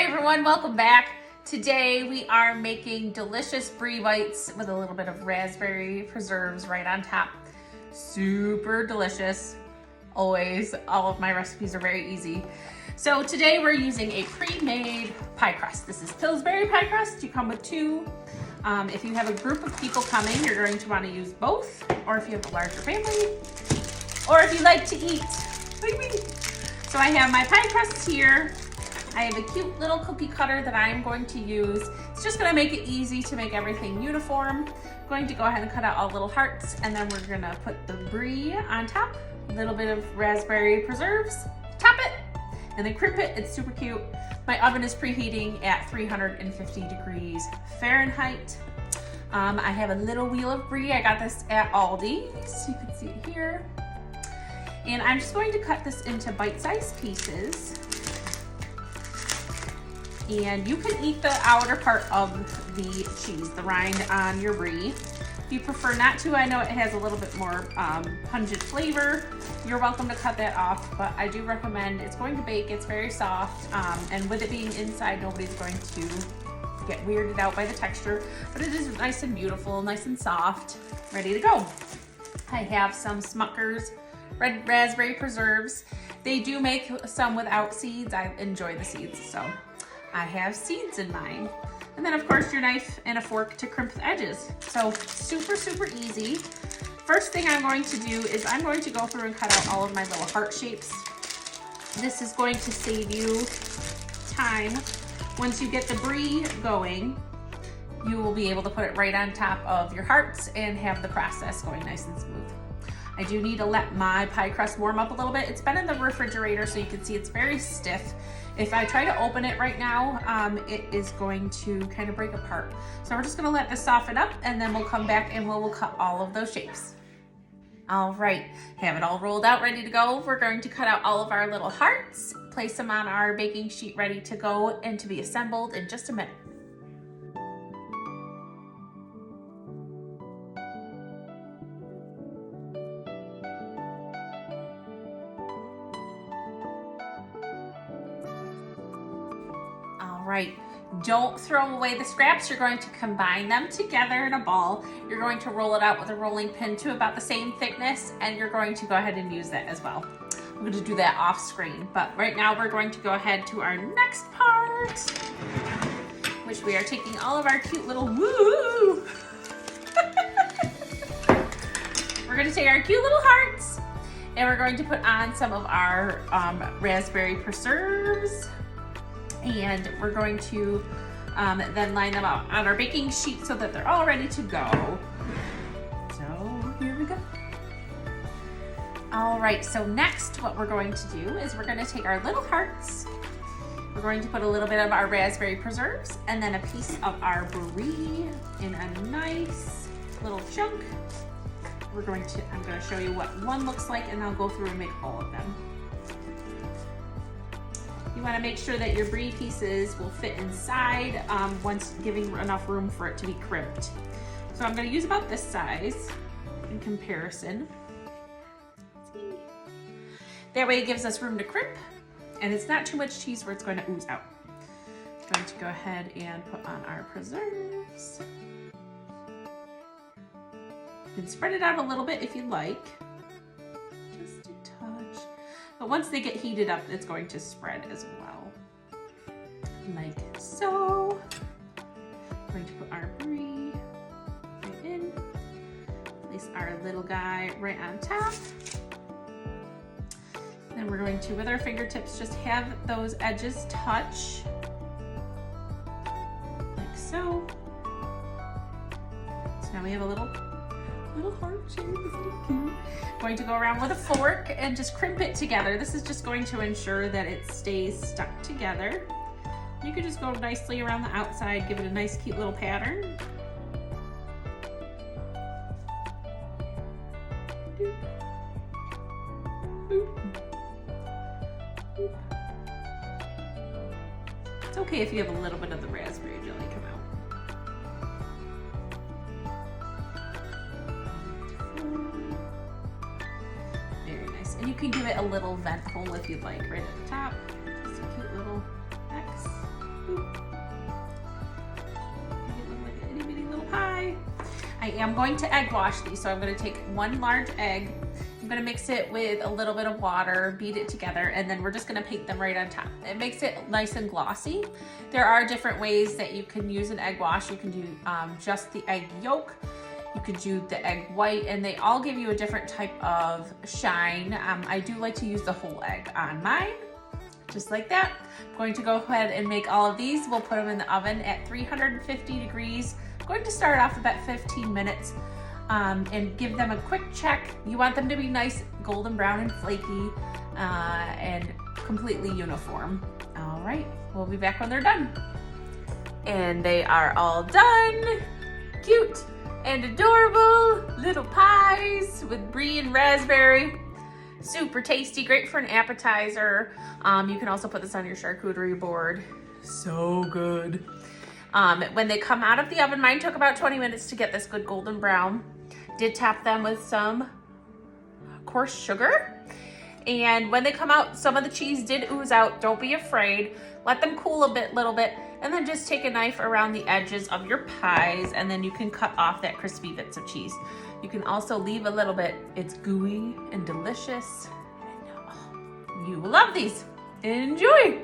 Hi everyone, welcome back. Today we are making delicious brie bites with a little bit of raspberry preserves right on top. Super delicious. Always, all of my recipes are very easy. So today we're using a pre-made pie crust. This is Pillsbury pie crust. You come with two. If you have a group of people coming, you're going to want to use both, or if you have a larger family, or if you like to eat like me. So I have my pie crust here. I have a cute little cookie cutter that I'm going to use. It's just gonna make it easy to make everything uniform. I'm going to go ahead and cut out all little hearts, and then we're gonna put the brie on top, a little bit of raspberry preserves, top it, and then crimp it. It's super cute. My oven is preheating at 350 degrees Fahrenheit. I have a little wheel of brie. I got this at Aldi, so you can see it here. And I'm just going to cut this into bite-sized pieces. And you can eat the outer part of the cheese, the rind on your brie. If you prefer not to, I know it has a little bit more pungent flavor. You're welcome to cut that off, but I do recommend, it's going to bake, it's very soft, and with it being inside, nobody's going to get weirded out by the texture, but it is nice and beautiful, nice and soft, ready to go. I have some Smucker's red raspberry preserves. They do make some without seeds. I enjoy the seeds, so I have seeds in mine. And then of course your knife and a fork to crimp the edges. So super, super easy. First thing I'm going to do is I'm going to go through and cut out all of my little heart shapes. This is going to save you time. Once you get the brie going, you will be able to put it right on top of your hearts and have the process going nice and smooth. I do need to let my pie crust warm up a little bit. It's been in the refrigerator, so you can see it's very stiff. If I try to open it right now, it is going to kind of break apart. So we're just gonna let this soften up, and then we'll come back and we'll cut all of those shapes. All right, have it all rolled out, ready to go. We're going to cut out all of our little hearts, place them on our baking sheet ready to go and to be assembled in just a minute. All right, don't throw away the scraps. You're going to combine them together in a ball. You're going to roll it out with a rolling pin to about the same thickness, and you're going to go ahead and use that as well. I'm going to do that off screen, but right now we're going to go ahead to our next part, which we are taking all of our cute little woo. We're going to take our cute little hearts, and we're going to put on some of our raspberry preserves. And we're going to then line them out on our baking sheet so that they're all ready to go. So here we go. All right, so next what we're going to do is we're going to take our little hearts. We're going to put a little bit of our raspberry preserves and then a piece of our brie in a nice little chunk. I'm going to show you what one looks like, and I'll go through and make all of them. You want to make sure that your brie pieces will fit inside once giving enough room for it to be crimped. So I'm going to use about this size in comparison. That way it gives us room to crimp, and it's not too much cheese where it's going to ooze out. I'm going to go ahead and put on our preserves. You can spread it out a little bit if you like. Just a touch. But once they get heated up, it's going to spread as well. Like so. I'm going to put our brie right in. Place our little guy right on top. Then we're going to, with our fingertips, just have those edges touch. Like so. So now we have a little heart shape. Isn't it cute? Going to go around with a fork and just crimp it together. This is just going to ensure that it stays stuck together. You could just go nicely around the outside, give it a nice cute little pattern. Boop. Boop. Boop. It's okay if you have a little bit of the raspberry jelly come out. And you can give it a little vent hole if you'd like, right at the top. Just a cute little X. I am going to egg wash these, so I'm going to take one large egg. I'm going to mix it with a little bit of water, beat it together, and then we're just going to paint them right on top. It makes it nice and glossy. There are different ways that you can use an egg wash. You can do just the egg yolk. You could do the egg white, and they all give you a different type of shine. I do like to use the whole egg on mine, just like that. I'm going to go ahead and make all of these. We'll put them in the oven at 350 degrees. I'm going to start off about 15 minutes and give them a quick check. You want them to be nice golden brown and flaky and completely uniform. All right, we'll be back when they're done. And they are all done. Cute and adorable little pies with brie and raspberry. Super tasty, great for an appetizer. You can also put this on your charcuterie board. So good. When they come out of the oven, mine took about 20 minutes to get this good golden brown. Did tap them with some coarse sugar. And when they come out, some of the cheese did ooze out. Don't be afraid. Let them cool a little bit, and then just take a knife around the edges of your pies, and then you can cut off that crispy bits of cheese. You can also leave a little bit. It's gooey and delicious. And, oh, you will love these. Enjoy.